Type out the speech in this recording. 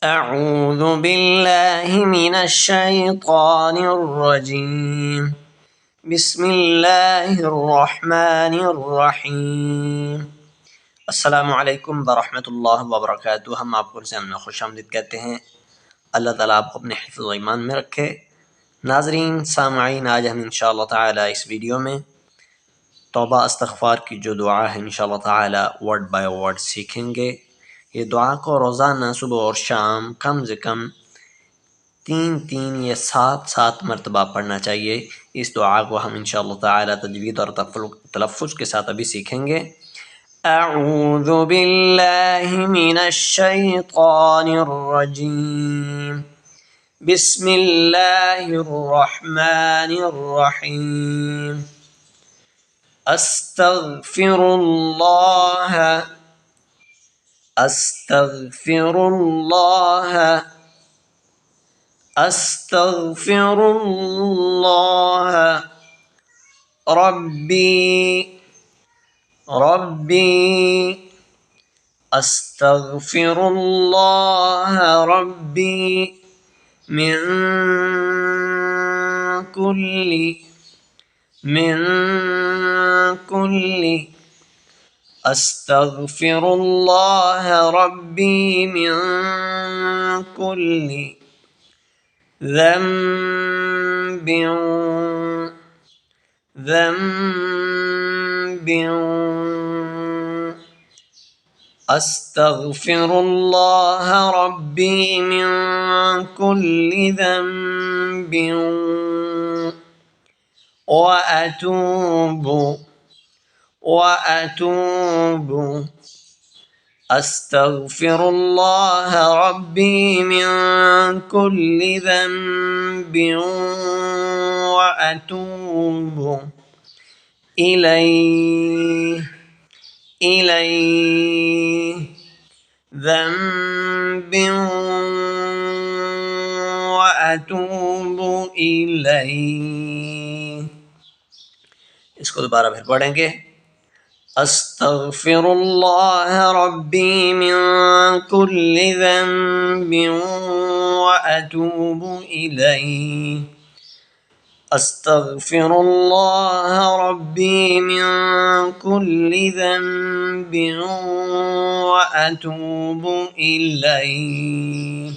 أعوذ بالله من الشيطان الرجيم بسم الله الرحمن الرحیم۔ السلام علیکم ورحمۃ اللہ وبرکاتہ۔ ہم آپ کو میں خوش آمدید کہتے ہیں۔ اللہ تعالیٰ آپ کو اپنے حفظ و ایمان میں رکھے۔ ناظرین سامعین، آج ہم انشاءاللہ تعالیٰ اس ویڈیو میں توبہ استغفار کی جو دعا ہے انشاءاللہ تعالیٰ ورڈ بائی ورڈ سیکھیں گے۔ یہ دعا کو روزانہ صبح اور شام کم سے کم 3 یا 7 مرتبہ پڑھنا چاہیے۔ اس دعا کو ہم انشاءاللہ تعالی تجوید اور تلفظ کے ساتھ ابھی سیکھیں گے۔ اعوذ باللہ من الشیطان الرجیم بسم اللہ الرحمن الرحیم۔ استغفر اللہ استغفر اللہ استغفر اللہ ربی ربی استغفر اللہ ربی من کل استغفر اللہ ربی من کل ذنب استغفر اللہ ربی من کل ذنب وأتوب استغفر اللہ ربی من کل ذنب وأتوب إلیہ ذنب وأتوب إلیہ۔ اس کو دوبارہ پھر پڑھیں گے۔ استغفر اللہ ربی من کل ذنب وأتوب إلیہ استغفر اللہ ربی من کل ذنب وأتوب إلیہ۔